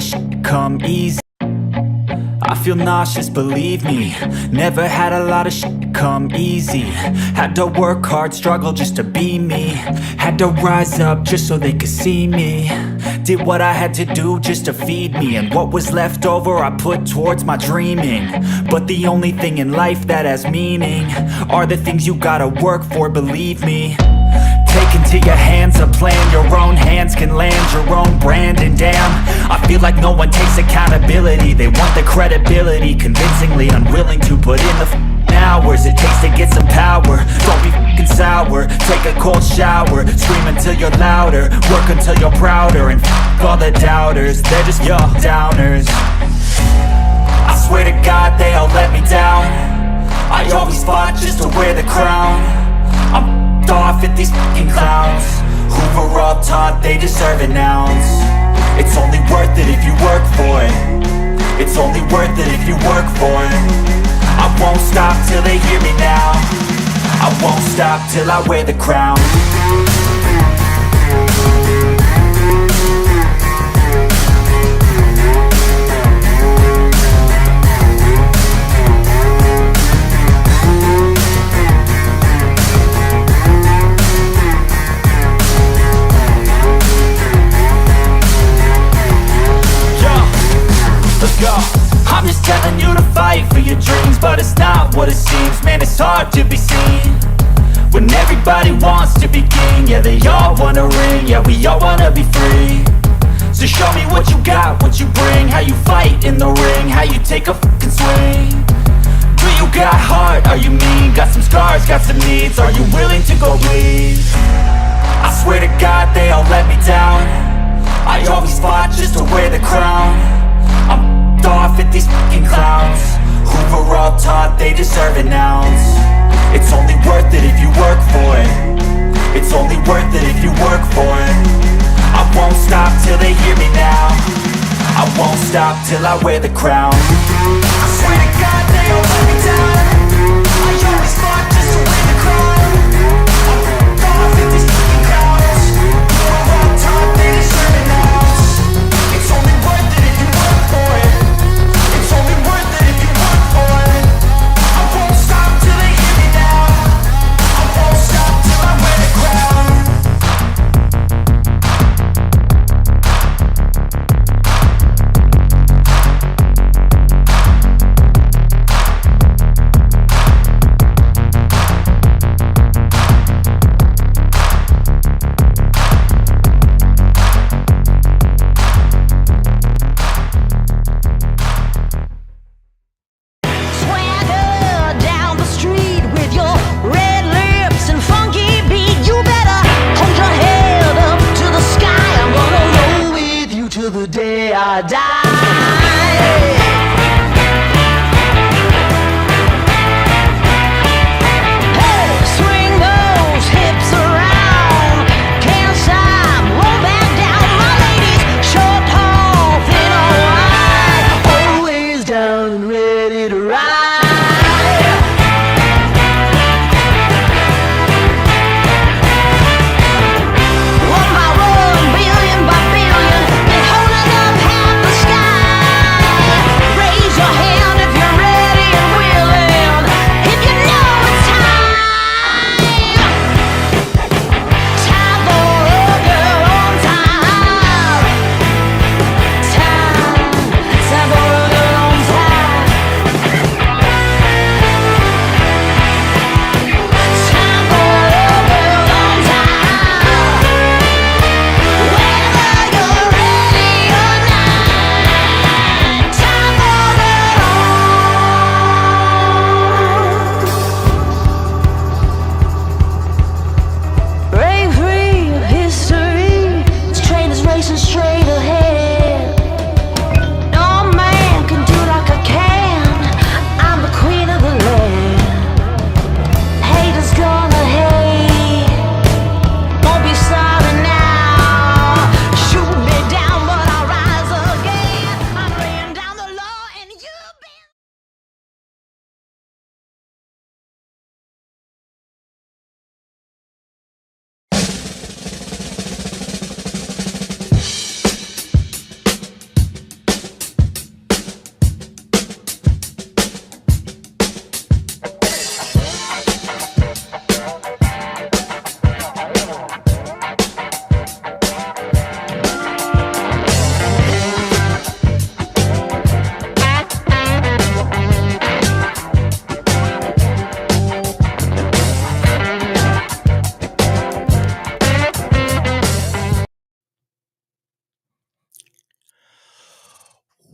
shit come easy. I feel nauseous, believe me. Never had a lot of shit come easy. Had to work hard, struggle just to be me. Had to rise up just so they could see me. Did what I had to do just to feed me, and what was left over I put towards my dreaming. But the only thing in life that has meaning are the things you gotta work for, believe me. Take into your hands a plan, your own hands can land your own brand. And damn, I feel like no one takes accountability. They want the credibility, convincingly unwilling to put in the hours it takes to get some power. Don't be f***ing sour, take a cold shower. Scream until you're louder, work until you're prouder. And f*** all the doubters, they're just your downers. I swear to God they all let me down. I always fought just to wear the crown. I'm off at these fucking clowns who were all taught they deserve an ounce. It's only worth it if you work for it. It's only worth it if you work for it. I won't stop till they hear me now. I won't stop till I wear the crown. I'm just telling you to fight for your dreams, but it's not what it seems. Man, it's hard to be seen when everybody wants to be king. Yeah, they all wanna ring, yeah, we all wanna be free. So show me what you got, what you bring, how you fight in the ring, how you take a fucking swing. Do you got heart, are you mean? Got some scars, got some needs, are you willing to go bleed? I swear to God they all let me down. I always fought just to wear the crown. I'm off at these fucking clowns who were all taught they deserve an ounce. It's only worth it if you work for it. It's only worth it if you work for it. I won't stop till they hear me now. I won't stop till I wear the crown. I swear to God they all let me down. I always fought just to wear the crown. I'm off at these fucking clowns who were all taught they deserve an ounce. It's only worth it if you work for it. It's only worth it if you work for it. I won't stop till they hear me now. I won't stop till I wear the crown. One by one, billion by billion, they're holding up half the sky.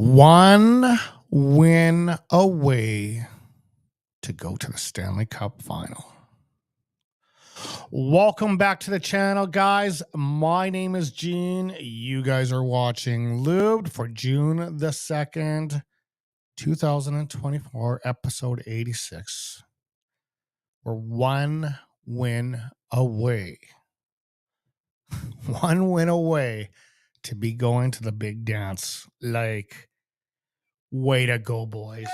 One win away to go to the Stanley Cup Final. Welcome back to the channel, guys. My name is Gene. You guys are watching Lubed for June the 2nd, 2024, episode 86. We're one win away. One win away to be going to the big dance. Like, way to go, boys.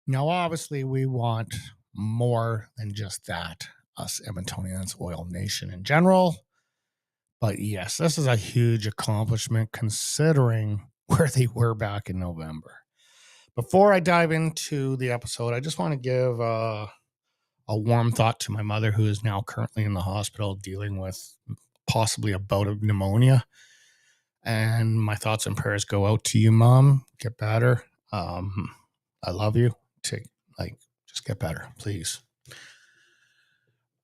Now, obviously, we want more than just that, us Edmontonians, Oil Nation in general. But yes, this is a huge accomplishment considering where they were back in November. Before I dive into the episode, I just want to give a warm thought to my mother, who is now currently in the hospital dealing with possibly a bout of pneumonia. And my thoughts and prayers go out to you, Mom. Get better. I love you. Just get better, please.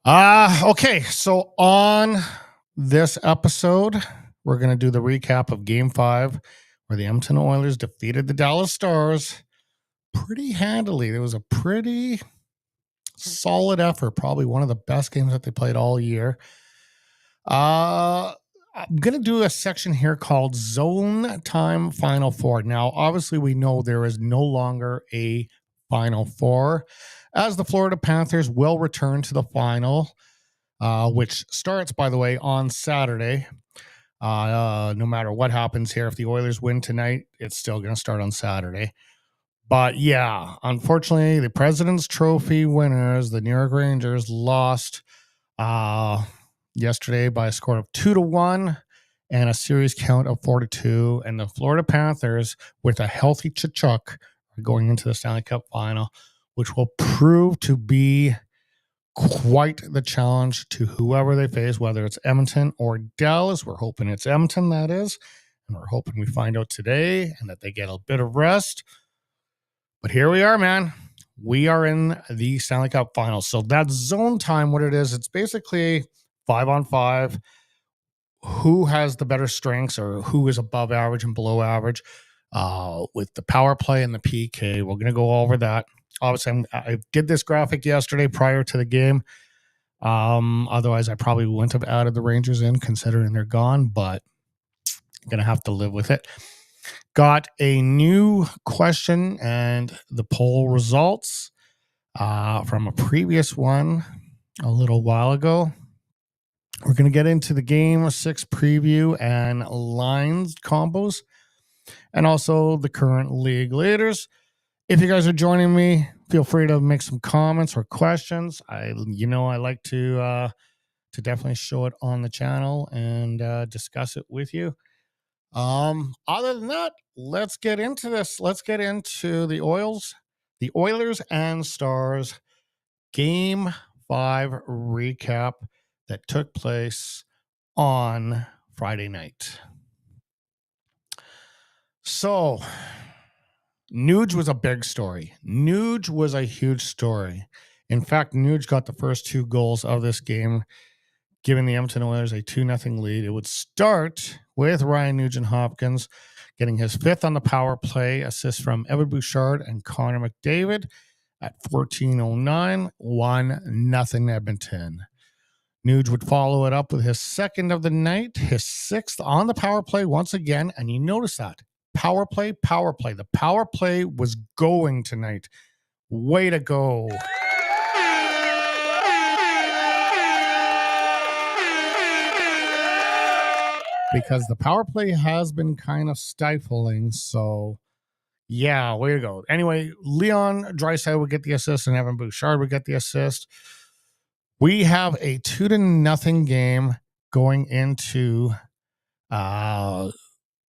Okay, so on this episode, we're going to do the recap of Game 5, where the Edmonton Oilers defeated the Dallas Stars pretty handily. It was a pretty solid effort, probably one of the best games that they played all year. I'm going to do a section here called Zone Time Final Four. Now, obviously, we know there is no longer a Final Four, as the Florida Panthers will return to the final, which starts, by the way, on Saturday. No matter what happens here, if the Oilers win tonight, it's still going to start on Saturday. But yeah, unfortunately, the President's Trophy winners, the New York Rangers, lost yesterday by a score of 2-1 and a series count of 4-2. And the Florida Panthers, with a healthy Tkachuk, are going into the Stanley Cup Final, which will prove to be quite the challenge to whoever they face, whether it's Edmonton or Dallas. We're hoping it's Edmonton, that is. And we're hoping we find out today and that they get a bit of rest. But here we are, man. We are in the Stanley Cup Finals. So that's zone time. What it is, it's basically 5-on-5. Who has the better strengths, or who is above average and below average with the power play and the PK. We're going to go over that. Obviously, I did this graphic yesterday prior to the game. Otherwise, I probably wouldn't have added the Rangers in, considering they're gone, but I'm going to have to live with it. Got a new question and the poll results from a previous one a little while ago. We're going to get into the Game 6 preview and lines combos, and also the current league leaders. If you guys are joining me, feel free to make some comments or questions. I like to definitely show it on the channel and discuss it with you. Other than that, let's get into this. Let's get into the Oilers and Stars Game 5 recap that took place on Friday night. So, Nuge was a big story. Nuge was a huge story. In fact, Nuge got the first 2 goals of this game, giving the Edmonton Oilers a 2-0 lead. It would start with Ryan Nugent-Hopkins getting his 5th on the power play, assist from Evan Bouchard and Connor McDavid at 14:09, 1-0 Edmonton. Nuge would follow it up with his 2nd of the night, his 6th on the power play once again, and you notice that. Power play. The power play was going tonight. Way to go. Because the power play has been kind of stifling, so yeah, way to go. Anyway, Leon Draisaitl would get the assist and Evan Bouchard would get the assist. We have a 2-0 game going into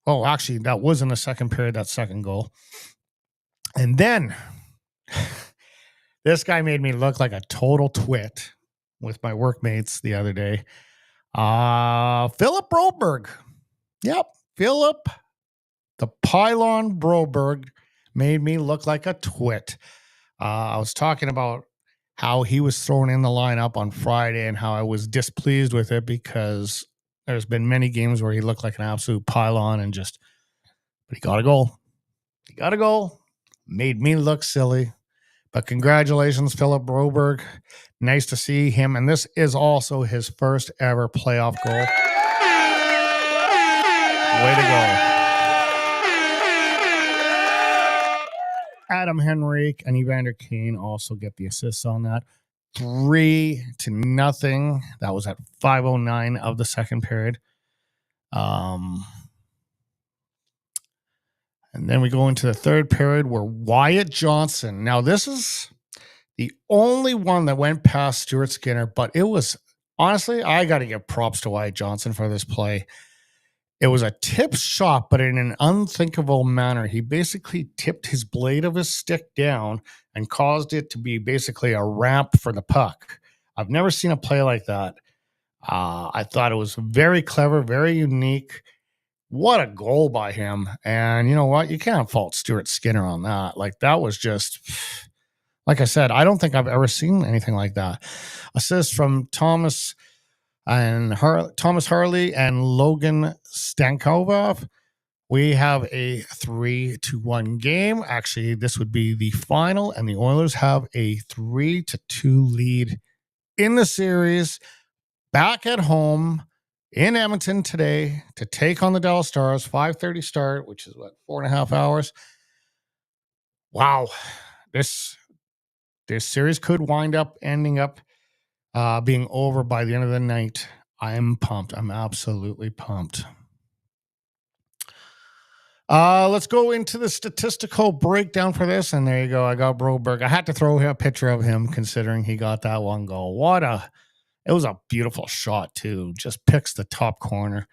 actually, that was in the second period, that second goal. And then this guy made me look like a total twit with my workmates the other day. Philip Broberg. Yep, Philip the Pylon Broberg made me look like a twit. I was talking about how he was thrown in the lineup on Friday and how I was displeased with it because there's been many games where he looked like an absolute pylon but he got a goal. He got a goal. Made me look silly. But congratulations, Philip Broberg. Nice to see him. And this is also his first ever playoff goal. Way to go. Adam Henrique and Evander Kane also get the assists on that. 3-0. That was at 5:09 of the second period. And then we go into the third period where Wyatt Johnson. Now, this is the only one that went past Stuart Skinner, but it was, honestly, I got to give props to Wyatt Johnson for this play. It was a tip shot, but in an unthinkable manner. He basically tipped his blade of his stick down and caused it to be basically a ramp for the puck. I've never seen a play like that. I thought it was very clever, very unique. What a goal by him. And you know what? You can't fault Stuart Skinner on that. Like, that was just, like I said, I don't think I've ever seen anything like that. Assist from Thomas Harley and Logan Stankovic. We have a 3-1 game. Actually, this would be the final, and the Oilers have a 3-2 lead in the series. Back at home in Edmonton today to take on the Dallas Stars. 5:30 start, which is 4.5 hours. Wow, this series could wind up ending up being over by the end of the night. I'm pumped. I'm absolutely pumped. Let's go into the statistical breakdown for this. And there you go. I got Broberg. I had to throw a picture of him considering he got that one goal. It was a beautiful shot too. Just picks the top corner.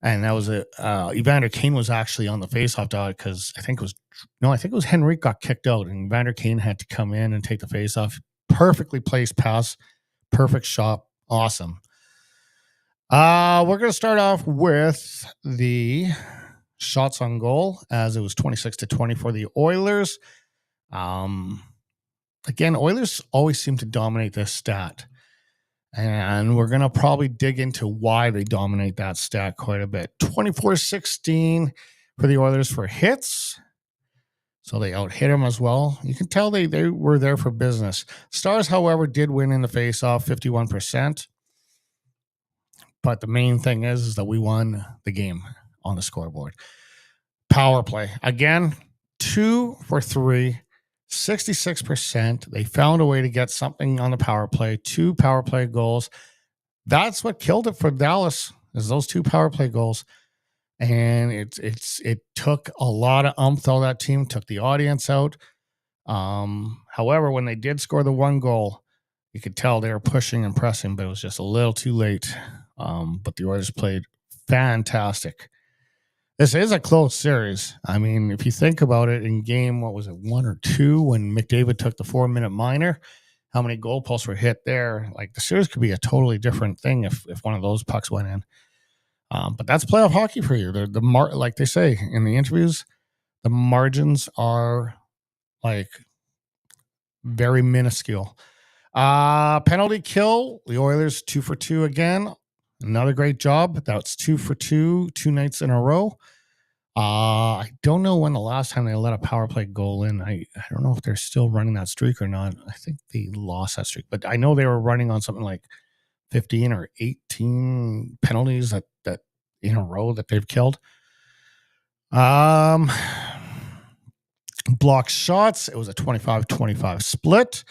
And that was Evander Kane was actually on the faceoff dot because I think it was Henrique got kicked out and Evander Kane had to come in and take the faceoff. Perfectly placed pass. Perfect shot. Awesome. We're going to start off with the shots on goal as it was 26-20 for the Oilers. Again, Oilers always seem to dominate this stat. And we're going to probably dig into why they dominate that stat quite a bit. 24-16 for the Oilers for hits. So they out-hit them as well. You can tell they were there for business. Stars, however, did win in the face-off, 51%. But the main thing is that we won the game on the scoreboard. Power play. Again, 2 for 3, 66%. They found a way to get something on the power play. 2 power play goals. That's what killed it for Dallas, is those 2 power play goals. And it took a lot of though that team took the audience out. However, when they did score the 1 goal, you could tell they were pushing and pressing, but it was just a little too late. But the Oilers played fantastic. This is a close series. I mean, if you think about it, in game, 1 or 2, when McDavid took the 4-minute minor, how many goalposts were hit there? Like, the series could be a totally different thing if one of those pucks went in. But that's playoff hockey for you. Like they say in the interviews, the margins are like very minuscule. Penalty kill, the Oilers 2 for 2 again. Another great job. That's 2 for 2 nights in a row. I don't know when the last time they let a power play goal in. I don't know if they're still running that streak or not. I think they lost that streak, but I know they were running on something like 15 or 18 penalties that in a row that they've killed. Block shots, it was a 25-25 split.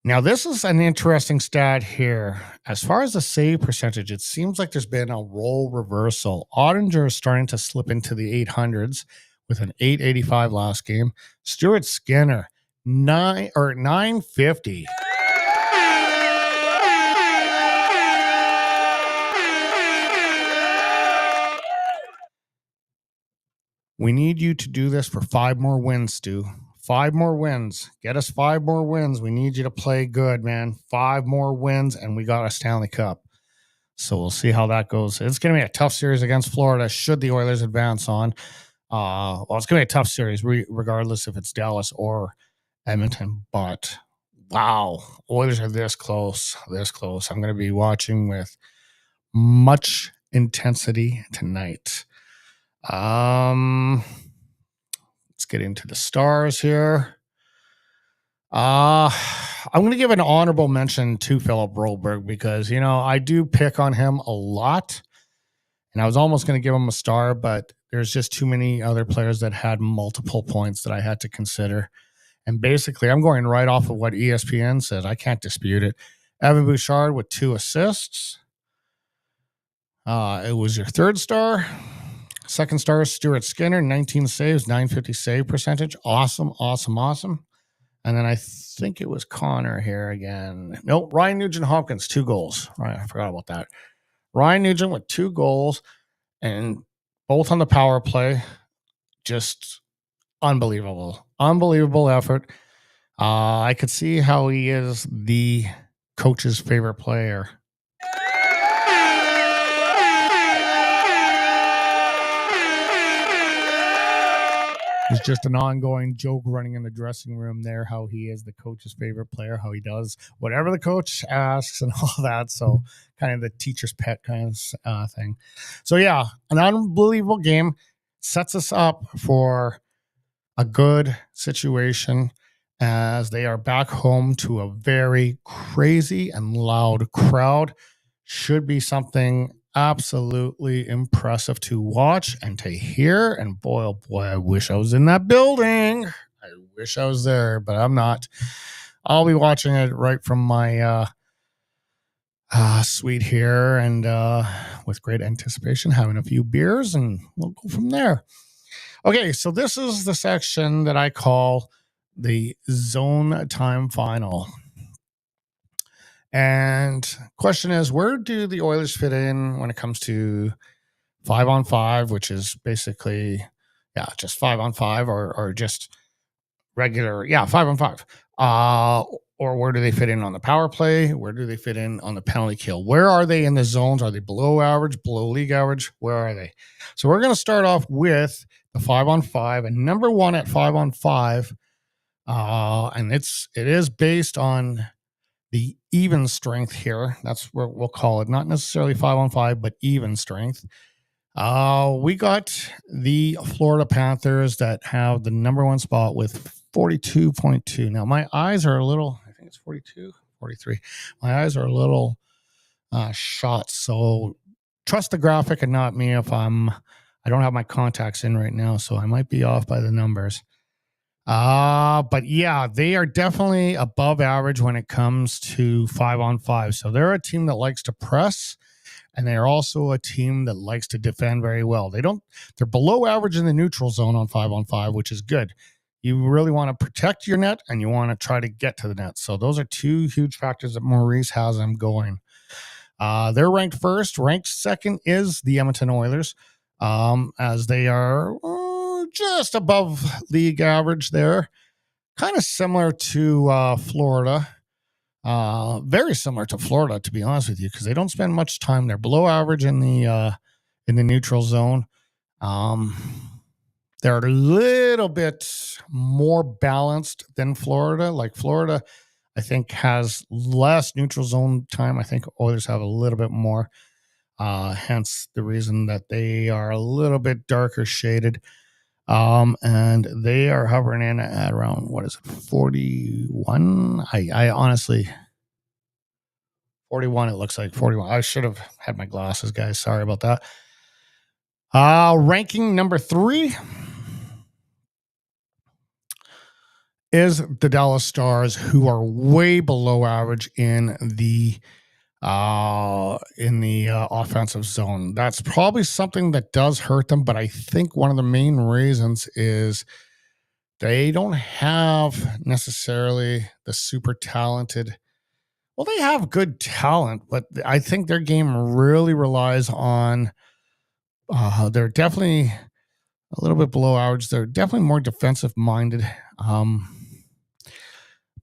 Now, this is an interesting stat here. As far as the save percentage, it seems like there's been a role reversal. Ottinger is starting to slip into the 800s with an 885 last game. Stuart Skinner, 950. We need you to do this for 5 more wins, Stu. 5 more wins. Get us 5 more wins. We need you to play good, man. 5 more wins, and we got a Stanley Cup. So we'll see how that goes. It's going to be a tough series against Florida, should the Oilers advance on. Well, it's going to be a tough series, regardless if it's Dallas or Edmonton. But Wow. Oilers are this close. This close. I'm going to be watching with much intensity tonight. Let's get into the stars here. I'm going to give an honorable mention to Philip Broberg because, I do pick on him a lot. And I was almost going to give him a star, but there's just too many other players that had multiple points that I had to consider. And basically, I'm going right off of what ESPN said. I can't dispute it. Evan Bouchard with 2 assists. It was your third star. Second star, Stuart Skinner, 19 saves, 950 save percentage. Awesome. And then I think it was Connor here again. Nope, Ryan Nugent-Hopkins, 2 goals. Right, I forgot about that. Ryan Nugent with 2 goals and both on the power play. Just unbelievable effort. I could see how he is the coach's favorite player. It's just an ongoing joke running in the dressing room there, how he is the coach's favorite player, how he does whatever the coach asks and all that. So kind of the teacher's pet kind of thing. So yeah, an unbelievable game. Sets us up for a good situation as they are back home to a very crazy and loud crowd. Should be something absolutely impressive to watch and to hear. And boy, oh boy, I wish I was in that building. I wish I was there, but I'm not. I'll be watching it right from my suite here and with great anticipation, having a few beers, and we'll go from there. Okay, so this is the section that I call the zone time final. And question is, where do the Oilers fit in when it comes to 5-on-5, which is basically, just 5-on-5 or just regular, 5-on-5. Or where do they fit in on the power play? Where do they fit in on the penalty kill? Where are they in the zones? Are they below average, below league average? Where are they? So we're going to start off with the 5-on-5, and number 1 at 5-on-5. And it is based on the even strength here. That's what we'll call it. Not necessarily 5-on-5, but even strength. We got the Florida Panthers that have the number 1 spot with 42.2. Now, my eyes are a little, I think it's 42, 43. My eyes are a little shot. So trust the graphic and not me if I don't have my contacts in right now. So I might be off by the numbers. But yeah, they are definitely above average when it comes to 5-on-5. So they're a team that likes to press, and they're also a team that likes to defend very well. They're below average in the neutral zone on 5-on-5, which is good. You really want to protect your net, and you want to try to get to the net. So those are 2 huge factors that Maurice has them going. They're ranked first. Ranked second is the Edmonton Oilers, as they are just above league average there. Kind of similar to Florida. Very similar to Florida, to be honest with you, because they don't spend much time. They're below average in the neutral zone. They're a little bit more balanced than Florida. Like Florida, I think, has less neutral zone time. I think Oilers have a little bit more. Hence the reason that they are a little bit darker shaded. And they are hovering in at around, 41? I honestly, 41, it looks like 41. I should have had my glasses, guys. Sorry about that. Ranking number 3 is the Dallas Stars, who are way below average in the offensive zone. That's probably something that does hurt them, but I think one of the main reasons is they don't have necessarily the super talented. Well, they have good talent, but I think their game really relies on they're definitely a little bit below average. They're definitely more defensive minded.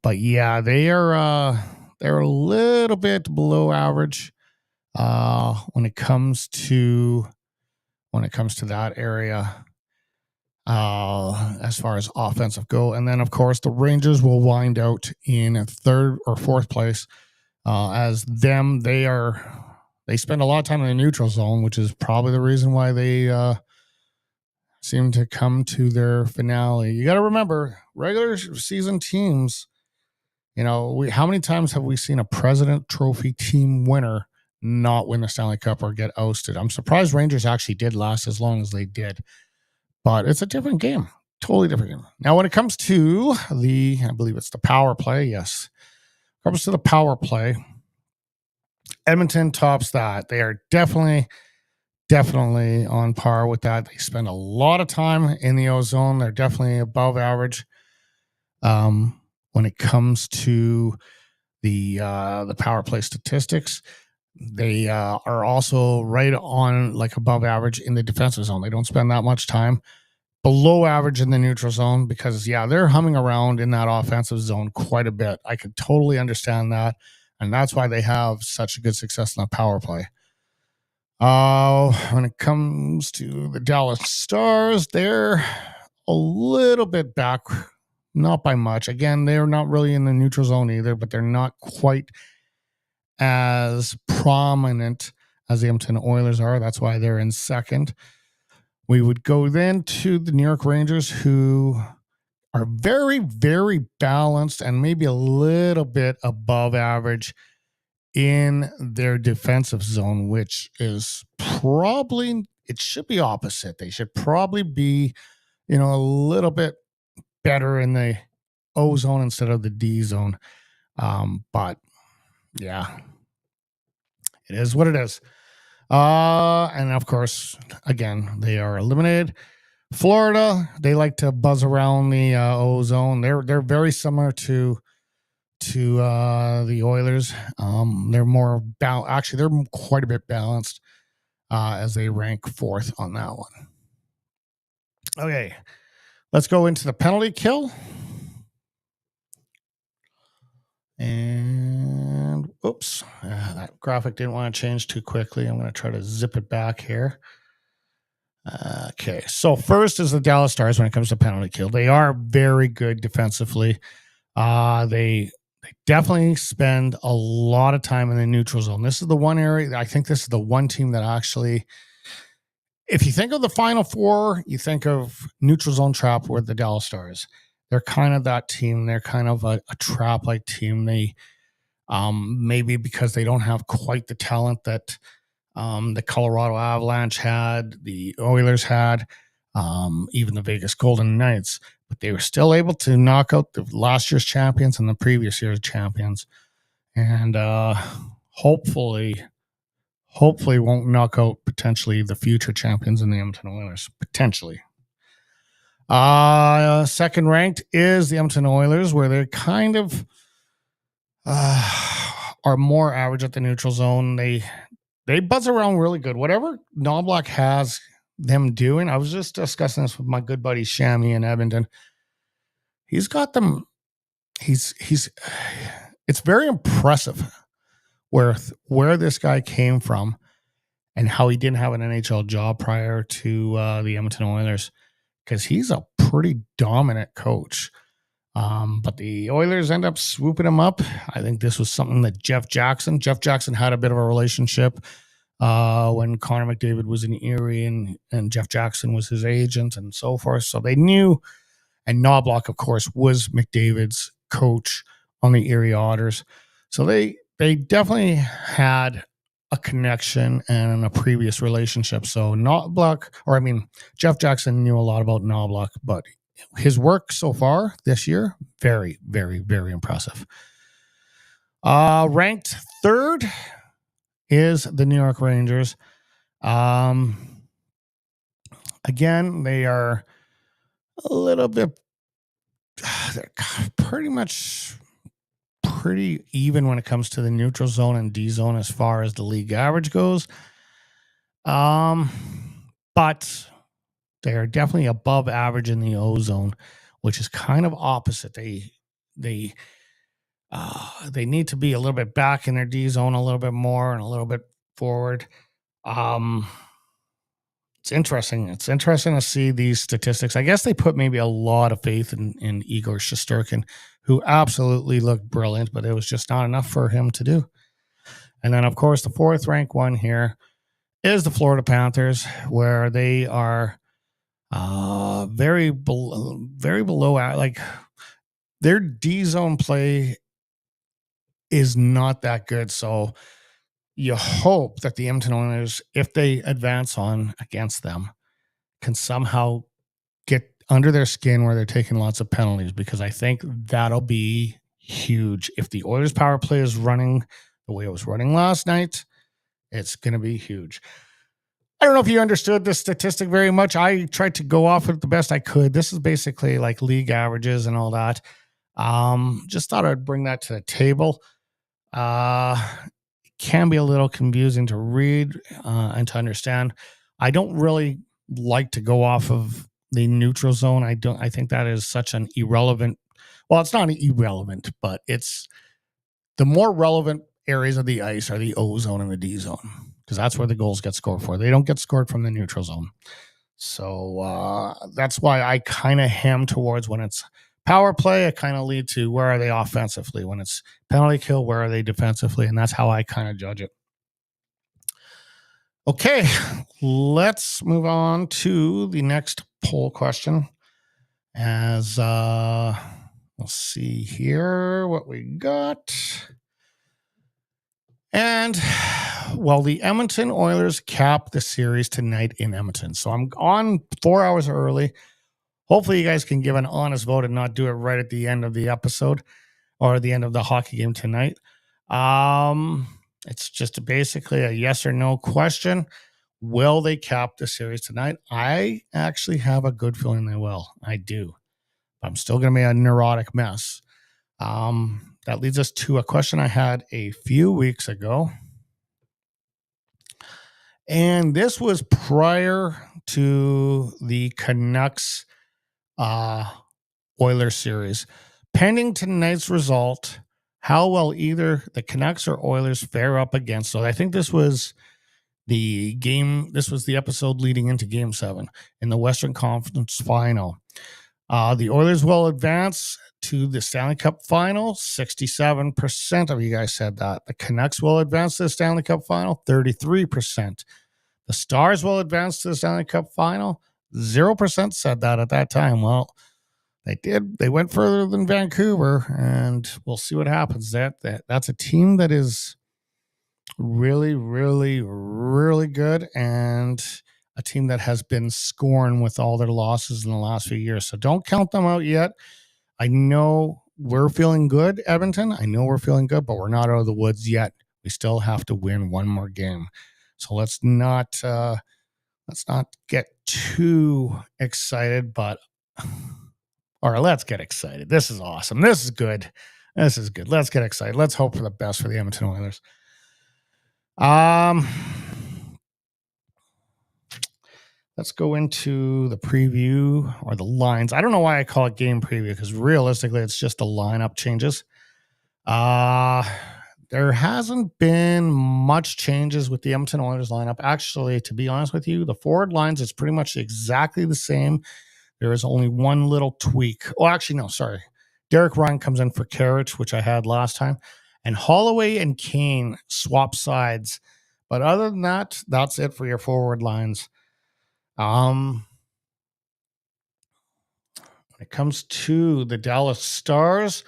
But yeah, they're a little bit below average when it comes to that area. as far as offensive go. And then, of course, the Rangers will wind out in third or fourth place. As them, they spend a lot of time in the neutral zone, which is probably the reason why they seem to come to their finale. You got to remember, regular season teams, how many times have we seen a President Trophy team winner not win the Stanley Cup or get ousted? I'm surprised Rangers actually did last as long as they did, but it's a different game. Totally different game. Now, when it comes to I believe it's the power play. Yes. When it comes to the power play, Edmonton tops that. They are definitely on par with that. They spend a lot of time in the ozone. They're definitely above average. When it comes to the power play statistics, they are also right on like above average in the defensive zone. They don't spend that much time. Below average in the neutral zone because, they're humming around in that offensive zone quite a bit. I could totally understand that. And that's why they have such a good success in the power play. When it comes to the Dallas Stars, they're a little bit back, not by much. Again, they're not really in the neutral zone either, but they're not quite as prominent as the Edmonton Oilers are. That's why they're in second. We would go then to the New York Rangers, who are very, very balanced and maybe a little bit above average in their defensive zone, which is probably, it should be opposite. They should probably be, a little bit better in the O zone instead of the D zone. But yeah, it is what it is. And of course, again, they are eliminated. Florida, they like to buzz around the O zone. They're very similar to the Oilers. They're more actually, they're quite a bit balanced as they rank fourth on that one. Okay, let's go into the penalty kill. And oops, that graphic didn't want to change too quickly. I'm going to try to zip it back here. Okay, so first is the Dallas Stars when it comes to penalty kill. They are very good defensively. They definitely spend a lot of time in the neutral zone. This is the one area, I think this is the one team that actually, if you think of the Final Four, you think of neutral zone trap with the Dallas Stars. They're kind of that team. They're kind of a trap-like team. They maybe because they don't have quite the talent that the Colorado Avalanche had, the Oilers had, even the Vegas Golden Knights, but they were still able to knock out the last year's champions and the previous year's champions, and hopefully won't knock out potentially the future champions in the Edmonton Oilers, potentially. Second ranked is the Edmonton Oilers, where they kind of are more average at the neutral zone. They buzz around really good. Whatever Knobloch has them doing, I was just discussing this with my good buddy Shammy in Edmonton. He's got them. It's very impressive where this guy came from and how he didn't have an NHL job prior to the Edmonton Oilers, because he's a pretty dominant coach. But the Oilers end up swooping him up. I think this was something that Jeff Jackson had a bit of a relationship when Connor McDavid was in Erie and Jeff Jackson was his agent and so forth. So they knew, and Knobloch, of course, was McDavid's coach on the Erie Otters. So they definitely had a connection and a previous relationship. So Jeff Jackson knew a lot about Knobloch, but his work so far this year, very, very, very impressive. Ranked third is the New York Rangers. Again, they are a little bit, they're pretty even when it comes to the neutral zone and D zone as far as the league average goes. But they are definitely above average in the O zone, which is kind of opposite. They need to be a little bit back in their D zone a little bit more and a little bit forward. it's interesting. It's interesting to see these statistics. I guess they put maybe a lot of faith in Igor Shesterkin, who absolutely looked brilliant, but it was just not enough for him to do. And then, of course, the fourth ranked one here is the Florida Panthers, where they are very below. Like, their D zone play is not that good. So you hope that the Edmonton Oilers, if they advance on against them, can somehow get under their skin where they're taking lots of penalties, because I think that'll be huge. If the Oilers power play is running the way it was running last night, it's going to be huge. I don't know if you understood this statistic very much. I tried to go off it the best I could. This is basically like league averages and all that. Just thought I'd bring that to the table. It can be a little confusing to read and to understand. I don't really like to go off of the neutral zone. I think that is such an irrelevant. Well, it's not irrelevant, but it's the more relevant areas of the ice are the O zone and the D zone, because that's where the goals get scored for. They don't get scored from the neutral zone. So that's why I kind of ham towards when it's power play, I kind of lead to where are they offensively. When it's penalty kill, where are they defensively? And that's how I kind of judge it. Okay, let's move on to the next poll question. As let's see here what we got. And, well, the Edmonton Oilers cap the series tonight in Edmonton. So I'm on 4 hours early. Hopefully you guys can give an honest vote and not do it right at the end of the episode or the end of the hockey game tonight. It's just basically a yes or no question. Will they cap the series tonight? I actually have a good feeling they will. I do. I'm still going to be a neurotic mess. That leads us to a question I had a few weeks ago. And this was prior to the Canucks Oilers series. Pending tonight's result, how will either the Canucks or Oilers fare up against? So I think this was the episode leading into Game 7 in the Western Conference Final. The Oilers will advance to the Stanley Cup Final. 67% of you guys said that. The Canucks will advance to the Stanley Cup Final. 33%. The Stars will advance to the Stanley Cup Final. 0% said that at that time. Well, they did. They went further than Vancouver, and we'll see what happens. That's a team that is really, really, really good, and a team that has been scorned with all their losses in the last few years. So don't count them out yet. I know we're feeling good, Edmonton. I know we're feeling good, but we're not out of the woods yet. We still have to win one more game. So let's not get too excited, or let's get excited. This is awesome. This is good. This is good. Let's get excited. Let's hope for the best for the Edmonton Oilers. Let's go into the preview or the lines. I don't know why I call it game preview, because realistically, it's just the lineup changes. There hasn't been much changes with the Edmonton Oilers lineup. Actually, to be honest with you, the forward lines is pretty much exactly the same. There is only one little tweak. Oh, actually, no, sorry. Derek Ryan comes in for Carriage, which I had last time. And Holloway and Kane swap sides. But other than that, that's it for your forward lines. When it comes to the Dallas Stars,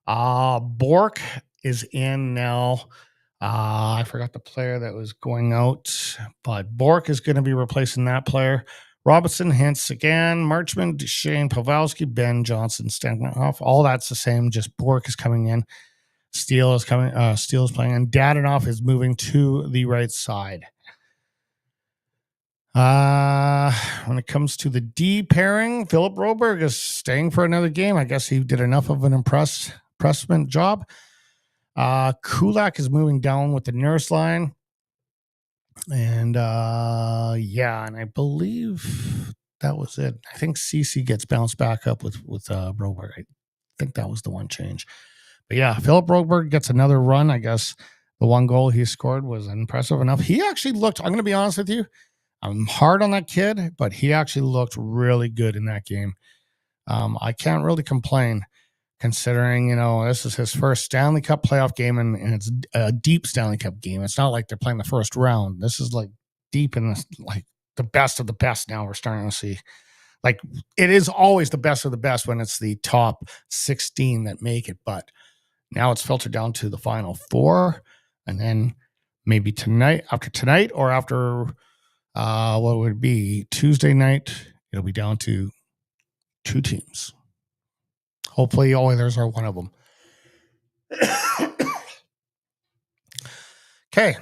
Bork is in now. I forgot the player that was going out, but Bork is going to be replacing that player. Robinson, Hintz again, Marchman, Duchesne, Pavelski, Ben Johnson, Stankoff. All that's the same. Just Bork is coming in. Steele is coming. Steele is playing, and Dadonov is moving to the right side. When it comes to the D pairing, Philip Broberg is staying for another game. I guess he did enough of an impressment job. Kulak is moving down with the nurse line. And and I believe that was it. I think CC gets bounced back up with Broberg. I think that was the one change. But yeah, Philip Broberg gets another run. I guess the one goal he scored was impressive enough. He actually looked, I'm going to be honest with you, I'm hard on that kid, but he actually looked really good in that game. I can't really complain considering, this is his first Stanley Cup playoff game, and it's a deep Stanley Cup game. It's not like they're playing the first round. This is like deep in this, like the best of the best now we're starting to see. Like, it is always the best of the best when it's the top 16 that make it, but now it's filtered down to the final 4, and then maybe after tonight, or after what would it be, Tuesday night, it'll be down to 2 teams. Hopefully Oilers are one of them. Okay.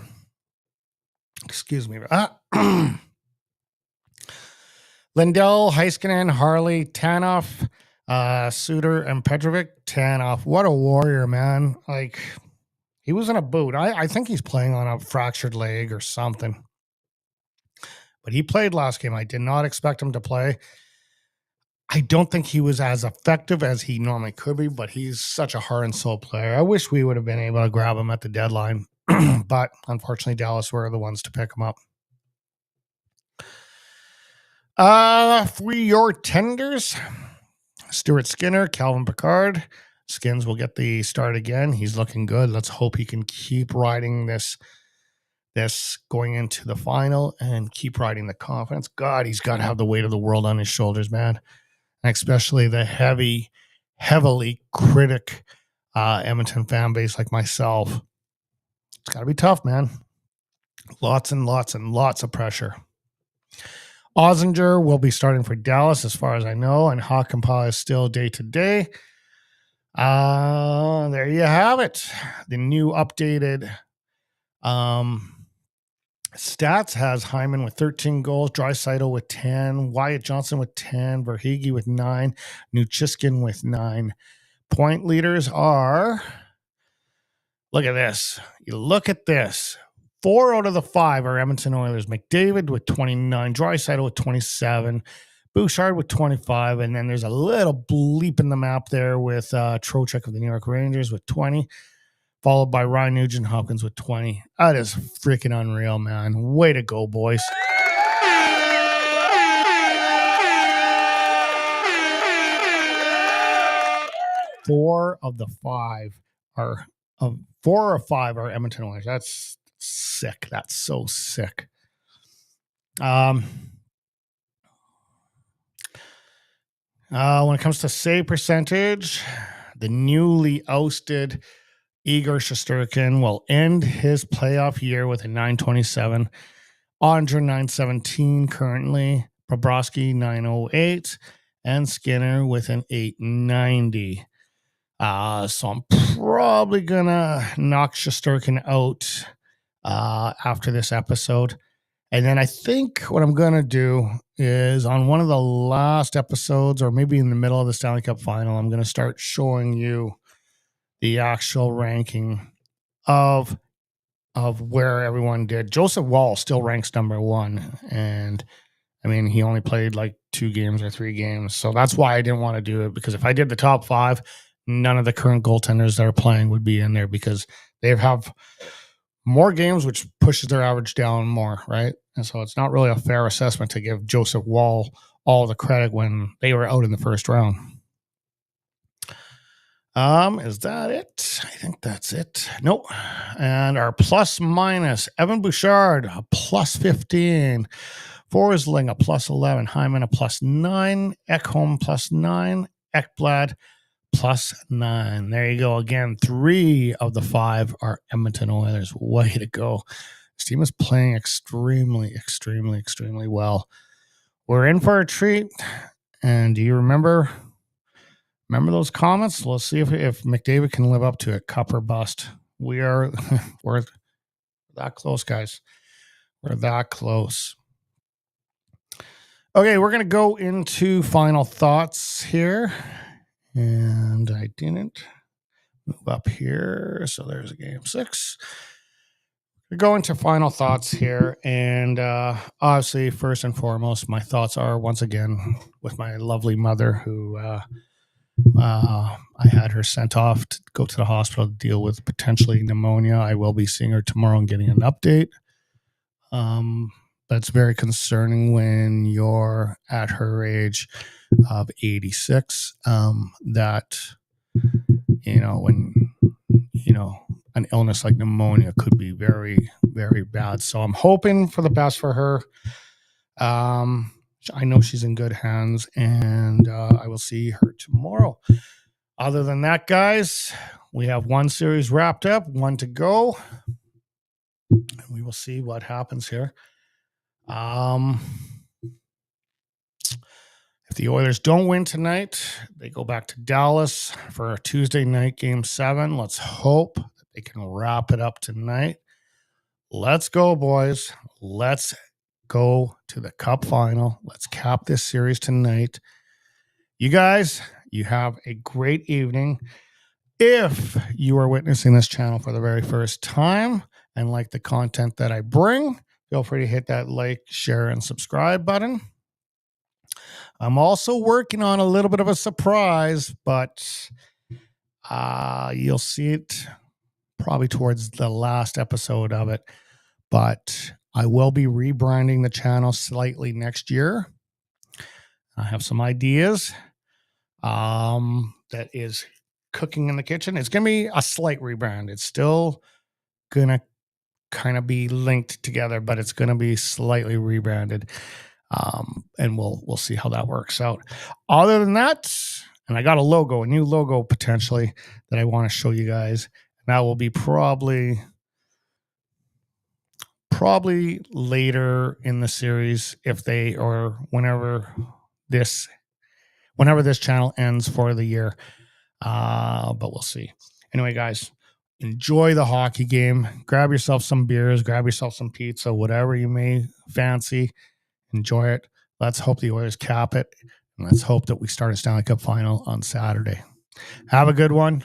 Excuse me. Lindell, Heiskanen, Harley, Tanoff, Suter, and Petrovic. Tanoff, what a warrior, man. Like, he was in a boot. I think he's playing on a fractured leg or something. But he played last game. I did not expect him to play. I don't think he was as effective as he normally could be, but he's such a heart and soul player. I wish we would have been able to grab him at the deadline, but unfortunately Dallas were the ones to pick him up. For your tenders, Stuart Skinner, Calvin Pickard. Skins will get the start again. He's looking good. Let's hope he can keep riding this going into the final and keep riding the confidence. God, he's got to have the weight of the world on his shoulders, man. Especially the heavily critic Edmonton fan base like myself. It's got to be tough, man. Lots and lots and lots of pressure. Ozinger will be starting for Dallas, as far as I know, and Hakanpää is still day-to-day. There you have it. The new updated stats has Hyman with 13 goals, Draisaitl with 10, Wyatt Johnson with 10, Verhaeghe with 9, Nuchiskin with 9. Point leaders are, look at this. You look at this. 4 out of the 5 are Edmonton Oilers. McDavid with 29, Draisaitl with 27, Bouchard with 25, and then there's a little bleep in the map there with Trocheck of the New York Rangers with 20. Followed by Ryan Nugent-Hopkins with 20. That is freaking unreal, man. Way to go, boys. Four or five are Edmonton Oilers. That's sick. That's so sick. When it comes to save percentage, the newly ousted Igor Shesterkin will end his playoff year with a 927. Andre 917 currently. Bobrovsky 908. And Skinner with an 890. So I'm probably going to knock Shesterkin out after this episode. And then I think what I'm going to do is on one of the last episodes, or maybe in the middle of the Stanley Cup Final, I'm going to start showing you the actual ranking of where everyone did. Joseph Wall still ranks number 1. And I mean, he only played like 2 games or 3 games. So that's why I didn't want to do it, because if I did the top 5, none of the current goaltenders that are playing would be in there, because they have more games, which pushes their average down more, right? And so it's not really a fair assessment to give Joseph Wall all the credit when they were out in the first round. Is that it? I think that's it. Nope. And our plus minus, Evan Bouchard, a plus 15. Forsling, a plus 11. Hyman, a plus 9. Ekholm, plus 9. Ekblad, plus 9. There you go. Again, 3 of the 5 are Edmonton Oilers. Way to go. This team is playing extremely, extremely, extremely well. We're in for a treat. And do you remember those comments? Let's see if McDavid can live up to it. Cup or bust. We're that close, guys. We're that close. Okay, we're going to go into final thoughts here. And I didn't move up here. So there's a game 6. We're going to final thoughts here. And obviously, first and foremost, my thoughts are once again with my lovely mother, who I had her sent off to go to the hospital to deal with potentially pneumonia. I will be seeing her tomorrow and getting an update. that's very concerning when you're at her age of 86. That, when, an illness like pneumonia could be very, very bad. So I'm hoping for the best for her. I know she's in good hands, and I will see her tomorrow. Other than that, guys, we have one series wrapped up, one to go. And we will see what happens here. If the Oilers don't win tonight, they go back to Dallas for a Tuesday night Game 7. Let's hope that they can wrap it up tonight. Let's go, boys. Let's go to the Cup Final. Let's cap this series tonight. You guys, you have a great evening. If you are witnessing this channel for the very first time and like the content that I bring, feel free to hit that like, share, and subscribe button. I'm also working on a little bit of a surprise, but you'll see it probably towards the last episode of it. But I will be rebranding the channel slightly next year. I have some ideas that is cooking in the kitchen. It's going to be a slight rebrand. It's still going to kind of be linked together, but it's going to be slightly rebranded. And we'll see how that works out. Other than that, and I got a new logo potentially that I want to show you guys. And that will be probably later in the series, whenever this channel ends for the year. But we'll see. Anyway, guys, enjoy the hockey game. Grab yourself some beers, grab yourself some pizza, whatever you may fancy. Enjoy it. Let's hope the Oilers cap it. And let's hope that we start a Stanley Cup Final on Saturday. Have a good one.